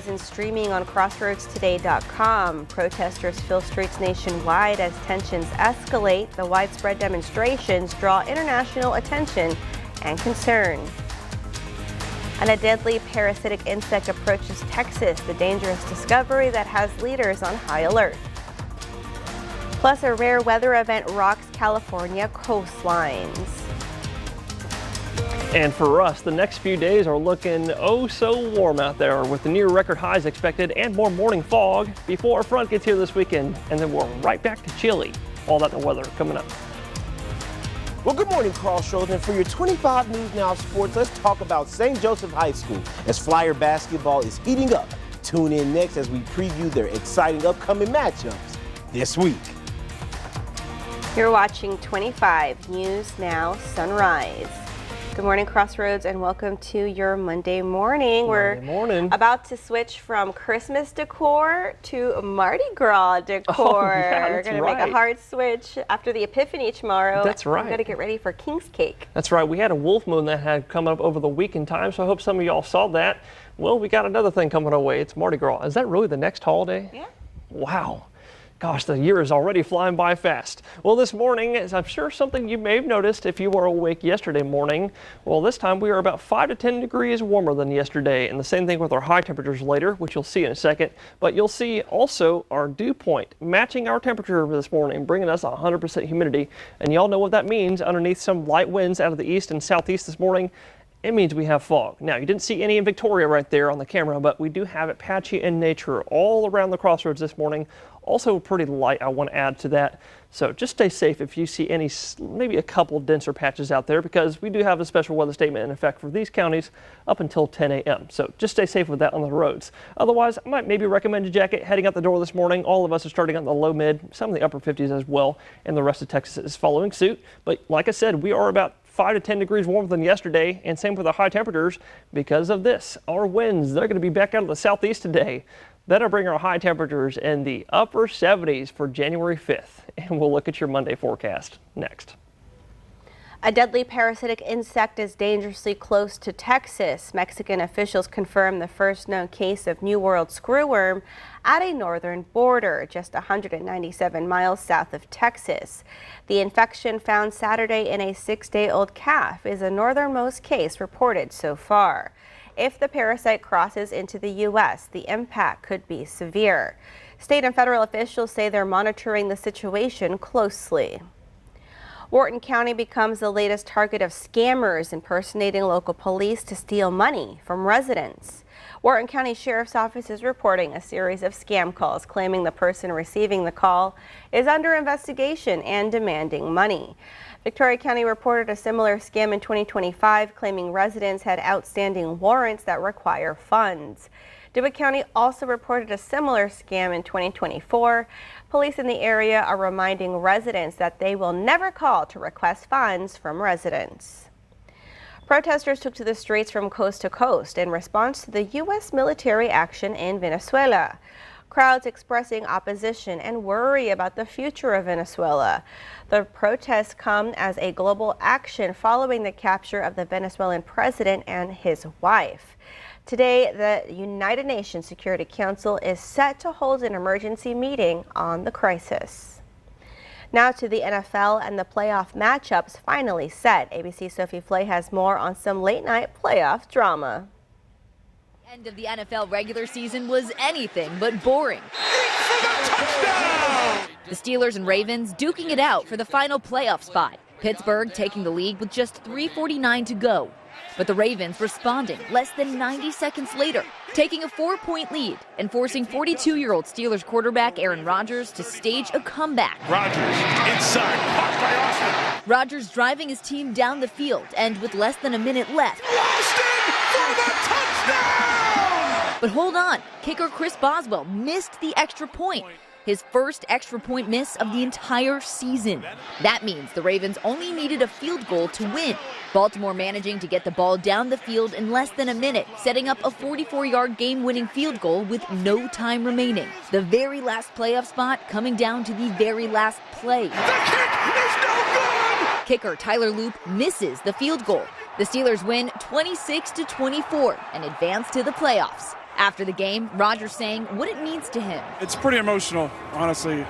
And streaming on crossroadstoday.com. Protesters fill streets nationwide as tensions escalate. The widespread demonstrations draw international attention and concern. And a deadly parasitic insect approaches Texas, the dangerous discovery that has leaders on high alert. Plus, a rare weather event rocks California coastlines. And for us, the next few days are looking oh so warm out there with the near record highs expected and more morning fog before our front gets here this weekend. And then we're right back to chilly. All that the weather coming up. Well, good morning, Crossroads. And for your 25 News Now Sports, let's talk about St. Joseph High School as Flyer basketball is heating up. Tune in next as we preview their exciting upcoming matchups this week. You're watching 25 News Now Sunrise. Good morning, Crossroads, and welcome to your Monday morning. Monday morning. We're about to switch from Christmas decor to Mardi Gras decor. Oh, yeah, We're going to make a hard switch after the Epiphany tomorrow. That's right. We've got to get ready for King's Cake. That's right. We had a wolf moon that had come up over the weekend time, so I hope some of y'all saw that. Well, we got another thing coming our way. It's Mardi Gras. Is that really the next holiday? Yeah. Wow. Gosh, the year is already flying by fast. Well, this morning, as I'm sure something you may have noticed if you were awake yesterday morning, well, this time we are about 5 to 10 degrees warmer than yesterday. And the same thing with our high temperatures later, which you'll see in a second. But you'll see also our dew point matching our temperature this morning, bringing us 100% humidity. And y'all know what that means underneath some light winds out of the east and southeast this morning. It means we have fog. Now, you didn't see any in Victoria right there on the camera, but we do have it patchy in nature all around the Crossroads this morning. Also pretty light, I want to add to that. So just stay safe if you see any, maybe a couple denser patches out there, because we do have a special weather statement in effect for these counties up until 10 a.m. So just stay safe with that on the roads. Otherwise, I might maybe recommend a jacket heading out the door this morning. All of us are starting on the low mid, some of the upper 50s as well, and the rest of Texas is following suit. But like I said, we are about 5 to 10 degrees warmer than yesterday, and same with the high temperatures because of this. Our winds, they're going to be back out of the southeast today. That'll bring our high temperatures in the upper 70s for January 5th. And we'll look at your Monday forecast next. A deadly parasitic insect is dangerously close to Texas. Mexican officials confirmed the first known case of New World screwworm at a northern border, just 197 miles south of Texas. The infection found Saturday in a 6-day-old calf is the northernmost case reported so far. If the parasite crosses into the U.S., the impact could be severe. State and federal officials say they're monitoring the situation closely. Wharton County becomes the latest target of scammers impersonating local police to steal money from residents. Wharton County Sheriff's Office is reporting a series of scam calls claiming the person receiving the call is under investigation and demanding money. Victoria County reported a similar scam in 2025, claiming residents had outstanding warrants that require funds. DeWitt County also reported a similar scam in 2024. Police in the area are reminding residents that they will never call to request funds from residents. Protesters took to the streets from coast to coast in response to the U.S. military action in Venezuela. Crowds expressing opposition and worry about the future of Venezuela. The protests come as a global action following the capture of the Venezuelan president and his wife. Today, the United Nations Security Council is set to hold an emergency meeting on the crisis. Now to the NFL, and the playoff matchups finally set. ABC's Sophie Flay has more on some late-night playoff drama. End of the NFL regular season was anything but boring. The Steelers and Ravens duking it out for the final playoff spot. Pittsburgh taking the lead with just 3:49 to go. But the Ravens responding less than 90 seconds later, taking a 4-point lead and forcing 42-year-old Steelers quarterback Aaron Rodgers to stage a comeback. Rodgers inside, caught by Austin. Rodgers driving his team down the field, and with less than a minute left, Austin for the touchdown! But hold on, kicker Chris Boswell missed the extra point. His first extra point miss of the entire season. That means the Ravens only needed a field goal to win. Baltimore managing to get the ball down the field in less than a minute, setting up a 44-yard game-winning field goal with no time remaining. The very last playoff spot coming down to the very last play. The kick is no good! Kicker Tyler Loop misses the field goal. The Steelers win 26-24 and advance to the playoffs. After the game, Rogers saying what it means to him. It's pretty emotional, honestly.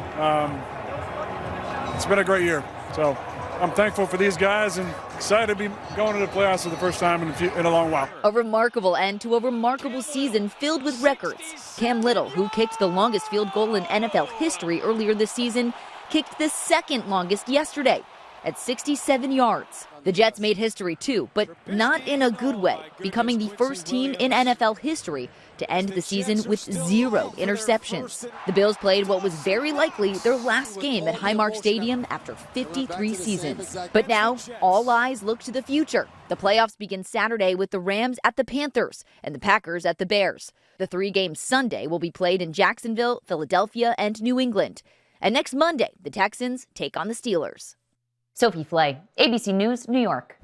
It's been a great year. So I'm thankful for these guys and excited to be going to the playoffs for the first time in a long while. A remarkable end to a remarkable season filled with records. Cam Little, who kicked the longest field goal in NFL history earlier this season, kicked the second longest yesterday at 67 yards. The Jets made history too, but not in a good way, becoming the first team in NFL history to end the season with 0 interceptions. The Bills played what was very likely their last game at Highmark Stadium after 53 seasons. But now, all eyes look to the future. The playoffs begin Saturday with the Rams at the Panthers and the Packers at the Bears. The 3 games Sunday will be played in Jacksonville, Philadelphia, and New England. And next Monday, the Texans take on the Steelers. Sophie Flay, ABC News, New York.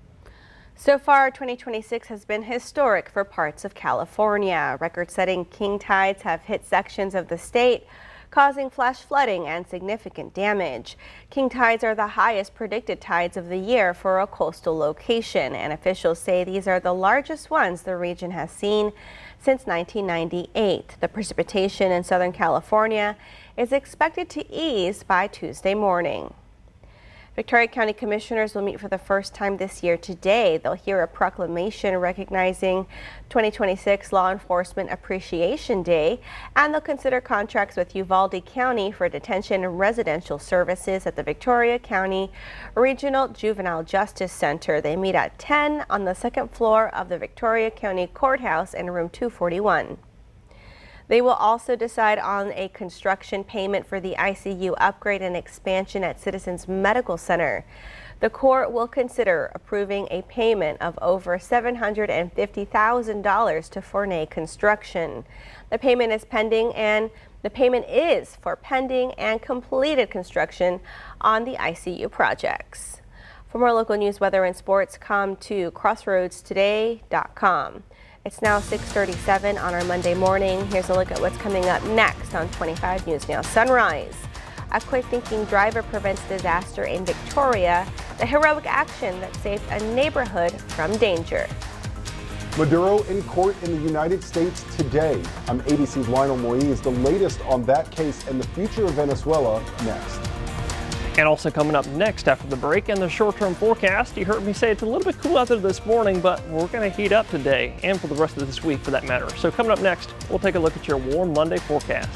So far, 2026 has been historic for parts of California. Record-setting king tides have hit sections of the state, causing flash flooding and significant damage. King tides are the highest predicted tides of the year for a coastal location, and officials say these are the largest ones the region has seen since 1998. The precipitation in Southern California is expected to ease by Tuesday morning. Victoria County Commissioners will meet for the first time this year today. They'll hear a proclamation recognizing 2026 Law Enforcement Appreciation Day, and they'll consider contracts with Uvalde County for detention and residential services at the Victoria County Regional Juvenile Justice Center. They meet at 10 on the second floor of the Victoria County Courthouse in room 241. They will also decide on a construction payment for the ICU upgrade and expansion at Citizens Medical Center. The court will consider approving a payment of over $750,000 to Fournet Construction. The payment is for pending and completed construction on the ICU projects. For more local news, weather, and sports, come to crossroadstoday.com. It's now 6:37 on our Monday morning. Here's a look at what's coming up next on 25 News Now. Sunrise. A quick-thinking driver prevents disaster in Victoria. The heroic action that saved a neighborhood from danger. Maduro in court in the United States today. I'm ABC's Lionel Moise. The latest on that case and the future of Venezuela next. And also coming up next after the break and the short-term forecast, you heard me say it's a little bit cool out there this morning, but we're going to heat up today and for the rest of this week for that matter. So coming up next, we'll take a look at your warm Monday forecast.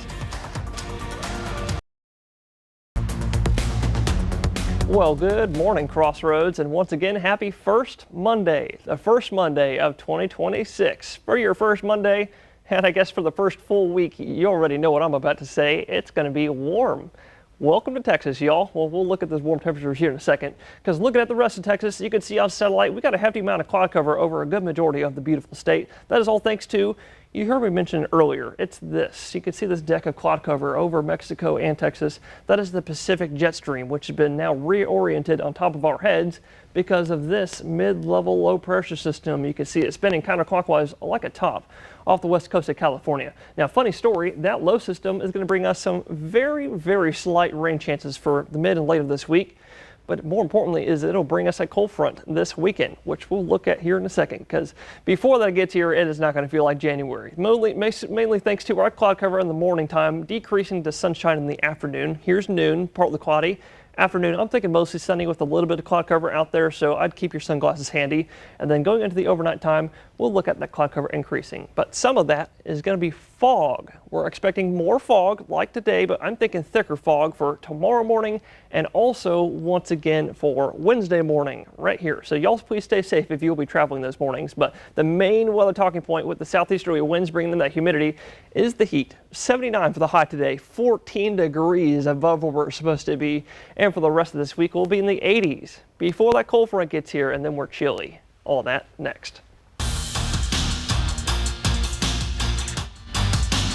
Well, good morning, Crossroads, and once again, happy first Monday, the first Monday of 2026. For your first Monday, and I guess for the first full week, you already know what I'm about to say. It's going to be warm. Welcome to Texas, y'all. Well, we'll look at those warm temperatures here in a second, because looking at the rest of Texas, you can see on satellite, we got a hefty amount of cloud cover over a good majority of the beautiful state. That is all thanks to, you heard me mention it earlier, it's this. You can see this deck of cloud cover over Mexico and Texas. That is the Pacific jet stream, which has been now reoriented on top of our heads because of this mid-level low pressure system. You can see it spinning counterclockwise like a top off the west coast of California. Now, funny story, that low system is going to bring us some very, very slight rain chances for the mid and late of this week. But more importantly is it'll bring us a cold front this weekend, which we'll look at here in a second, because before that gets here, it is not going to feel like January. Mainly thanks to our cloud cover in the morning time, decreasing to sunshine in the afternoon. Here's noon, partly cloudy. Afternoon, I'm thinking mostly sunny with a little bit of cloud cover out there, so I'd keep your sunglasses handy. And then going into the overnight time, we'll look at that cloud cover increasing. But some of that is going to be fog. We're expecting more fog like today, but I'm thinking thicker fog for tomorrow morning and also once again for Wednesday morning right here. So y'all please stay safe if you'll be traveling those mornings. But the main weather talking point with the southeasterly winds bringing in that humidity is the heat. 79 for the high today, 14 degrees above where we're supposed to be. And for the rest of this week, we'll be in the 80s before that cold front gets here, and then we're chilly. All that next.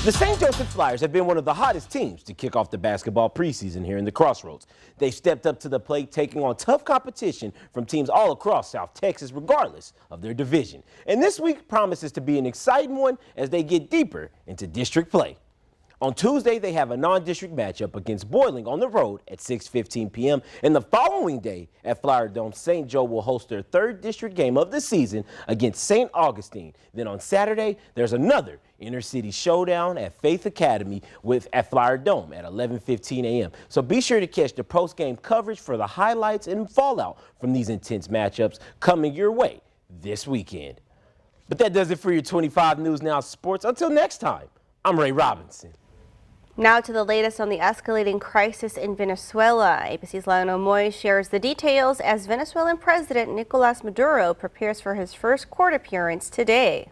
The St. Joseph Flyers have been one of the hottest teams to kick off the basketball preseason here in the Crossroads. They've stepped up to the plate, taking on tough competition from teams all across South Texas, regardless of their division. And this week promises to be an exciting one as they get deeper into district play. On Tuesday, they have a non-district matchup against Boiling on the road at 6:15 p.m. And the following day at Flyer Dome, St. Joe will host their third district game of the season against St. Augustine. Then on Saturday, there's another inner-city showdown at Faith Academy at Flyer Dome at 11:15 a.m. So be sure to catch the post-game coverage for the highlights and fallout from these intense matchups coming your way this weekend. But that does it for your 25 News Now Sports. Until next time, I'm Ray Robinson. Now to the latest on the escalating crisis in Venezuela. ABC's Lionel Moy shares the details as Venezuelan President Nicolás Maduro prepares for his first court appearance today.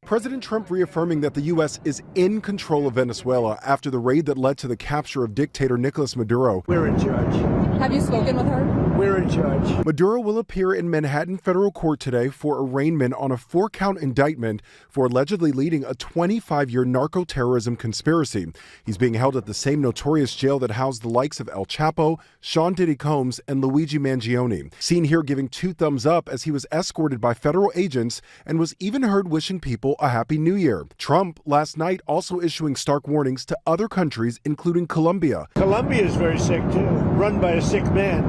President Trump reaffirming that the U.S. is in control of Venezuela after the raid that led to the capture of dictator Nicolás Maduro. We're in charge. Have you spoken with her? We're in charge. Maduro will appear in Manhattan federal court today for arraignment on a 4-count indictment for allegedly leading a 25-year narco-terrorism conspiracy. He's being held at the same notorious jail that housed the likes of El Chapo, Sean Diddy Combs, and Luigi Mangione. Seen here giving 2 thumbs up as he was escorted by federal agents and was even heard wishing people a happy new year. Trump last night also issuing stark warnings to other countries, including Colombia. Colombia is very sick too, run by a sick man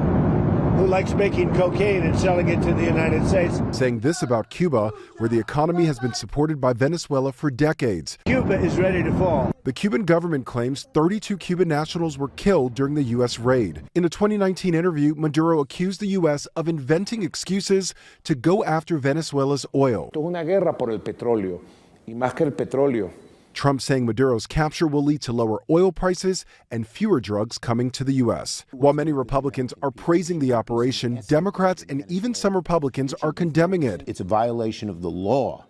who likes making cocaine and selling it to the United States. Saying this about Cuba, where the economy has been supported by Venezuela for decades. Cuba is ready to fall. The Cuban government claims 32 Cuban nationals were killed during the U.S. raid. In a 2019 interview, Maduro accused the U.S. of inventing excuses to go after Venezuela's oil. Esto es una guerra por el petróleo, y más que el petróleo. Trump saying Maduro's capture will lead to lower oil prices and fewer drugs coming to the U.S. While many Republicans are praising the operation, Democrats and even some Republicans are condemning it. It's a violation of the law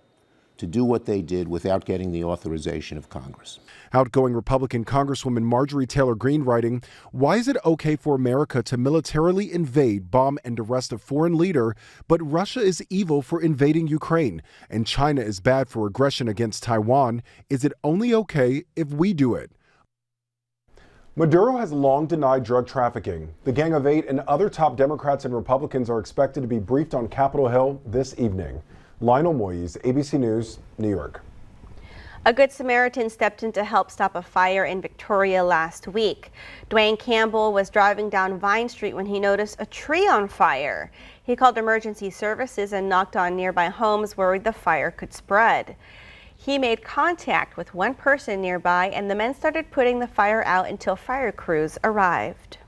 to do what they did without getting the authorization of Congress. Outgoing Republican Congresswoman Marjorie Taylor Greene writing, "Why is it okay for America to militarily invade, bomb, and arrest a foreign leader, but Russia is evil for invading Ukraine, and China is bad for aggression against Taiwan? Is it only okay if we do it?" Maduro has long denied drug trafficking. The Gang of Eight and other top Democrats and Republicans are expected to be briefed on Capitol Hill this evening. Lionel Moyes, ABC News, New York. A Good Samaritan stepped in to help stop a fire in Victoria last week. Dwayne Campbell was driving down Vine Street when he noticed a tree on fire. He called emergency services and knocked on nearby homes, worried the fire could spread. He made contact with one person nearby, and the men started putting the fire out until fire crews arrived.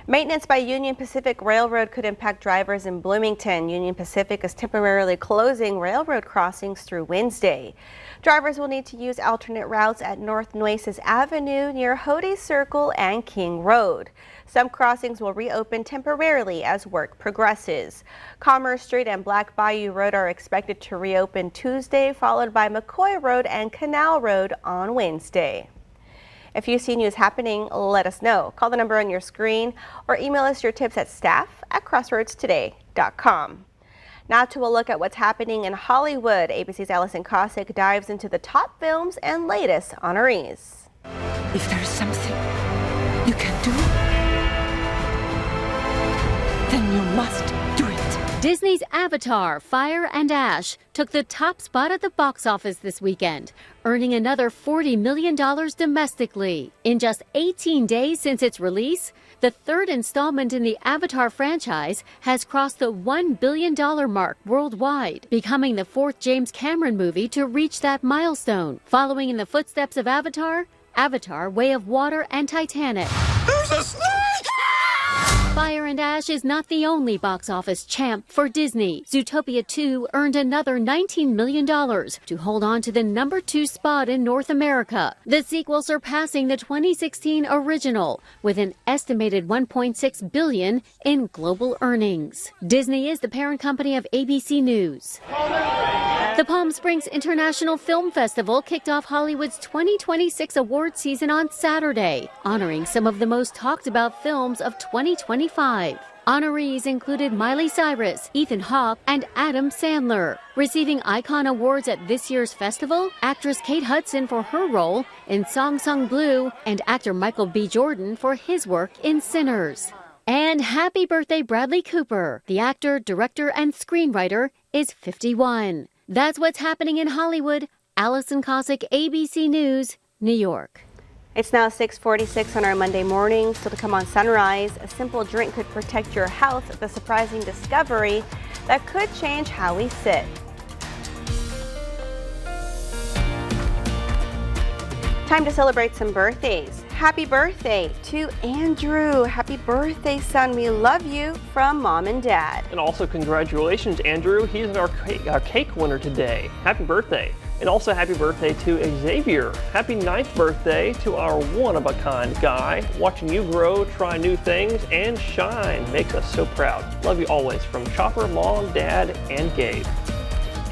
Maintenance by Union Pacific Railroad could impact drivers in Bloomington. Union Pacific is temporarily closing railroad crossings through Wednesday. Drivers will need to use alternate routes at North Nueces Avenue near Hody Circle and King Road. Some crossings will reopen temporarily as work progresses. Commerce Street and Black Bayou Road are expected to reopen Tuesday, followed by McCoy Road and Canal Road on Wednesday. If you see news happening, let us know. Call the number on your screen or email us your tips at staff@crossroadstoday.com. Now to a look at what's happening in Hollywood. ABC's Allison Cossack dives into the top films and latest honorees. If there's something you can do, then you must do it. Disney's Avatar, Fire and Ash took the top spot at the box office this weekend, earning another $40 million domestically. In just 18 days since its release, the third installment in the Avatar franchise has crossed the $1 billion mark worldwide, becoming the fourth James Cameron movie to reach that milestone. Following in the footsteps of Avatar, Avatar, Way of Water, and Titanic. There's a snake! Fire and Ash is not the only box office champ for Disney. Zootopia 2 earned another $19 million to hold on to the number 2 spot in North America. The sequel surpassing the 2016 original with an estimated $1.6 billion in global earnings. Disney is the parent company of ABC News. The Palm Springs International Film Festival kicked off Hollywood's 2026 award season on Saturday, honoring some of the most talked about films of 2025. Honorees included Miley Cyrus, Ethan Hawke, and Adam Sandler. Receiving icon awards at this year's festival, actress Kate Hudson for her role in Song Sung Blue, and actor Michael B. Jordan for his work in Sinners. And happy birthday, Bradley Cooper. The actor, director, and screenwriter is 51. That's what's happening in Hollywood. Allison Cossack, ABC News, New York. It's now 6:46 on our Monday morning. Still to come on Sunrise, a simple drink could protect your health. The surprising discovery that could change how we sit. Time to celebrate some birthdays. Happy birthday to Andrew. Happy birthday, son. We love you from Mom and Dad. And also congratulations, Andrew. He's our cake winner today. Happy birthday. And also happy birthday to Xavier. Happy 9th birthday to our one-of-a-kind guy. Watching you grow, try new things, and shine makes us so proud. Love you always from Chopper, Mom, Dad, and Gabe.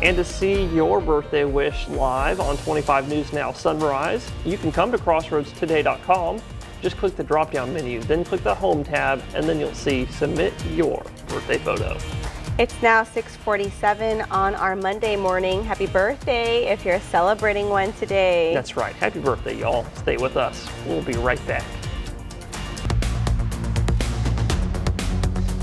And to see your birthday wish live on 25 News Now Sunrise, you can come to crossroadstoday.com. Just click the drop-down menu, then click the Home tab, and then you'll see Submit Your Birthday Photo. It's now 6:47 on our Monday morning. Happy birthday if you're celebrating one today. That's right. Happy birthday, y'all. Stay with us. We'll be right back.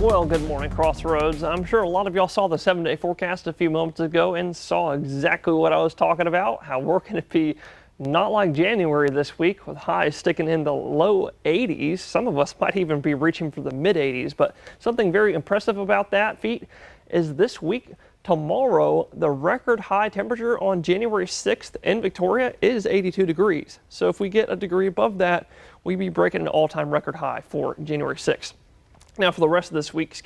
Well, good morning, Crossroads. I'm sure a lot of y'all saw the 7-day forecast a few moments ago and saw exactly what I was talking about, how we're going to be not like January this week with highs sticking in the low 80s. Some of us might even be reaching for the mid 80s, but something very impressive about that feat is this week, tomorrow, the record high temperature on January 6th in Victoria is 82 degrees. So if we get a degree above that, we'd be breaking an all-time record high for January 6th. Now for the rest of this week,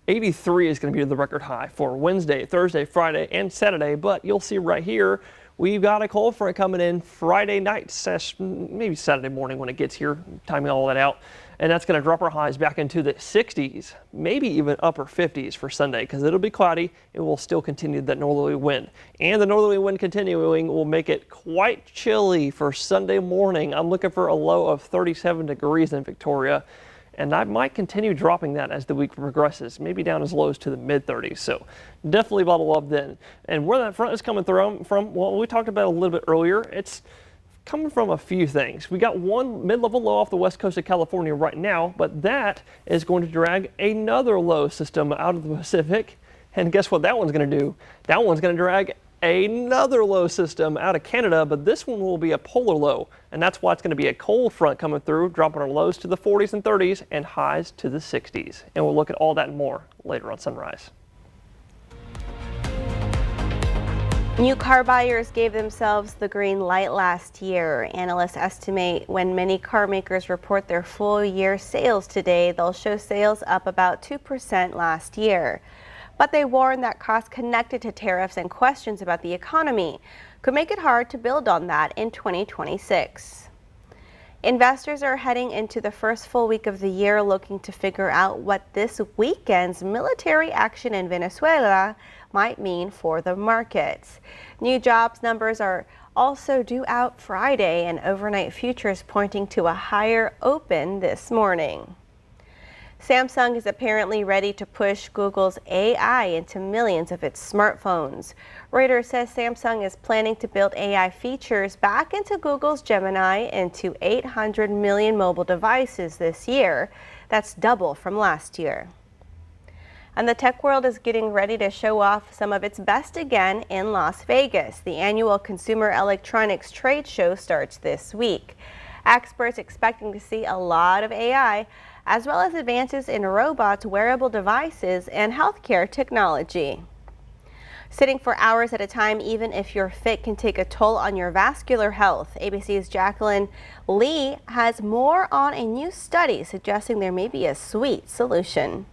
83 is going to be the record high for Wednesday, Thursday, Friday, and Saturday. But you'll see right here, we've got a cold front coming in Friday night, maybe Saturday morning when it gets here, timing all that out. And that's going to drop our highs back into the 60s, maybe even upper 50s for Sunday, because it'll be cloudy. It will still continue that northerly wind. And the northerly wind continuing will make it quite chilly for Sunday morning. I'm looking for a low of 37 degrees in Victoria. And I might continue dropping that as the week progresses, maybe down as low as to the mid-30s. So definitely bottle up then. And where that front is coming from, well, we talked about it a little bit earlier. It's coming from a few things. We got one mid-level low off the west coast of California right now, but that is going to drag another low system out of the Pacific. And guess what that one's going to do? That one's going to drag another low system out of Canada, but this one will be a polar low, and that's why it's going to be a cold front coming through, dropping our lows to the 40s and 30s and highs to the 60s. And we'll look at all that and more later on Sunrise. New car buyers gave themselves the green light last year. Analysts estimate when many car makers report their full year sales today, they'll show sales up about 2% last year. But they warn that costs connected to tariffs and questions about the economy could make it hard to build on that in 2026. Investors are heading into the first full week of the year looking to figure out what this weekend's military action in Venezuela might mean for the markets. New jobs numbers are also due out Friday, and overnight futures pointing to a higher open this morning. Samsung is apparently ready to push Google's AI into millions of its smartphones. Reuters says Samsung is planning to build AI features back into Google's Gemini into 800 million mobile devices this year. That's double from last year. And the tech world is getting ready to show off some of its best again in Las Vegas. The annual Consumer Electronics Trade Show starts this week. Experts expecting to see a lot of AI, as well as advances in robots, wearable devices, and healthcare technology. Sitting for hours at a time, even if you're fit, can take a toll on your vascular health. ABC's Jacqueline Lee has more on a new study suggesting there may be a sweet solution.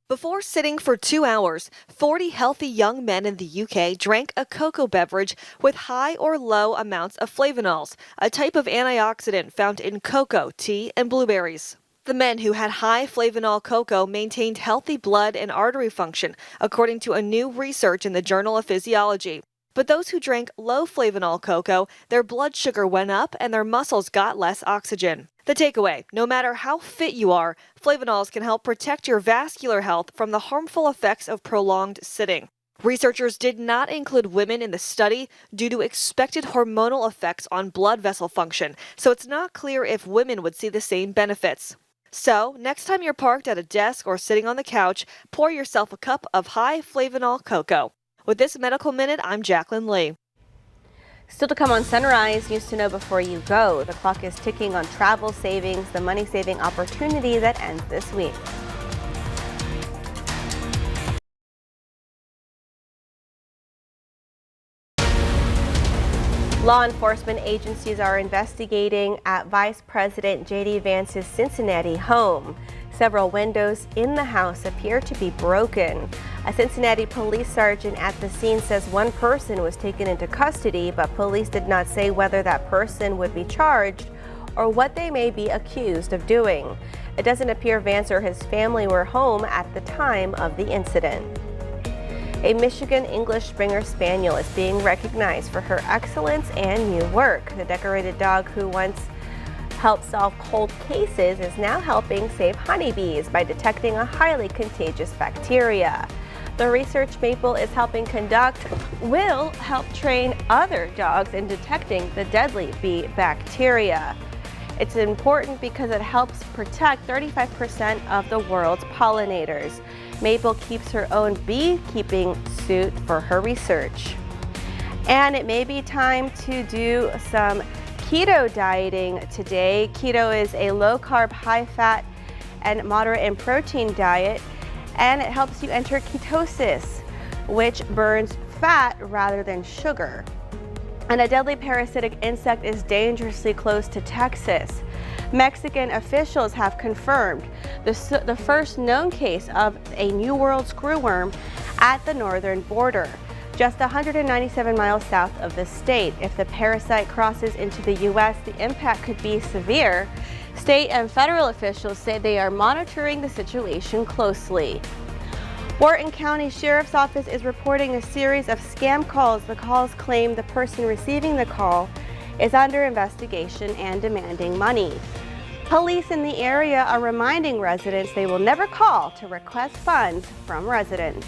Before sitting for 2 hours, 40 healthy young men in the UK drank a cocoa beverage with high or low amounts of flavonols, a type of antioxidant found in cocoa, tea, and blueberries. The men who had high flavanol cocoa maintained healthy blood and artery function, according to a new research in the Journal of Physiology. But those who drank low flavanol cocoa, their blood sugar went up and their muscles got less oxygen. The takeaway, no matter how fit you are, flavanols can help protect your vascular health from the harmful effects of prolonged sitting. Researchers did not include women in the study due to expected hormonal effects on blood vessel function, so it's not clear if women would see the same benefits. So, next time you're parked at a desk or sitting on the couch, pour yourself a cup of high flavanol cocoa. With this Medical Minute, I'm Jacqueline Lee. Still to come on Sunrise, news to know before you go. The clock is ticking on travel savings, the money-saving opportunity that ends this week. Law enforcement agencies are investigating at Vice President J.D. Vance's Cincinnati home. Several windows in the house appear to be broken. A Cincinnati police sergeant at the scene says one person was taken into custody, but police did not say whether that person would be charged or what they may be accused of doing. It doesn't appear Vance or his family were home at the time of the incident. A Michigan English Springer Spaniel is being recognized for her excellence and new work. The decorated dog, who once helped solve cold cases, is now helping save honeybees by detecting a highly contagious bacteria. The research Maple is helping conduct will help train other dogs in detecting the deadly bee bacteria. It's important because it helps protect 35% of the world's pollinators. Maple keeps her own beekeeping suit for her research. And it may be time to do some keto dieting today. Keto is a low-carb, high-fat, and moderate in protein diet, and it helps you enter ketosis, which burns fat rather than sugar. And a deadly parasitic insect is dangerously close to Texas. Mexican officials have confirmed the first known case of a New World screwworm at the northern border, just 197 miles south of the state. If the parasite crosses into the U.S., the impact could be severe. State and federal officials say they are monitoring the situation closely. Wharton County Sheriff's Office is reporting a series of scam calls. The calls claim the person receiving the call is under investigation and demanding money. Police in the area are reminding residents they will never call to request funds from residents.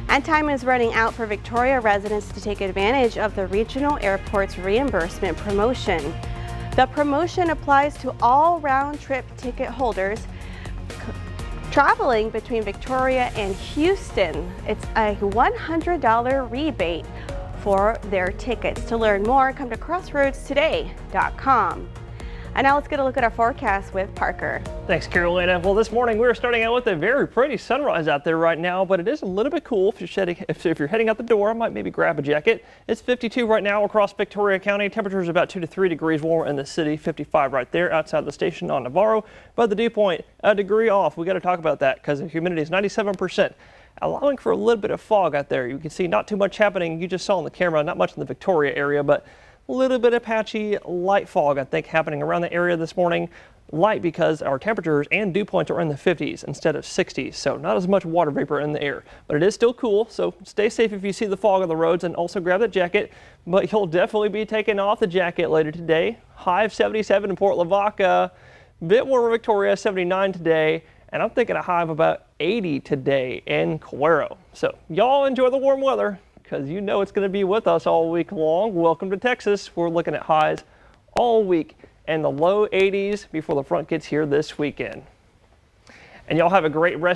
And time is running out for Victoria residents to take advantage of the regional airport's reimbursement promotion. The promotion applies to all round-trip ticket holders traveling between Victoria and Houston. It's a $100 rebate for their tickets. To learn more, come to crossroadstoday.com. And now let's get a look at our forecast with Parker. Thanks, Carolina. Well, this morning we're starting out with a very pretty sunrise out there right now, but it is a little bit cool if you're heading out the door. I might maybe grab a jacket. It's 52 right now across Victoria County. Temperature is about 2 to 3 degrees warmer in the city. 55 right there outside the station on Navarro. But the dew point, a degree off. We got to talk about that because the humidity is 97%. Allowing for a little bit of fog out there. You can see not too much happening. You just saw on the camera, not much in the Victoria area, but a little bit of patchy light fog, I think, happening around the area this morning. Light because our temperatures and dew points are in the 50s instead of 60s, so not as much water vapor in the air. But it is still cool, so stay safe if you see the fog on the roads, and also grab that jacket. But you'll definitely be taking off the jacket later today. High of 77 in Port Lavaca, bit warmer Victoria, 79 today, and I'm thinking a high of about 80 today in Cuero. So y'all enjoy the warm weather, because you know it's going to be with us all week long. Welcome to Texas. We're looking at highs all week and the low 80s before the front gets here this weekend. And y'all have a great rest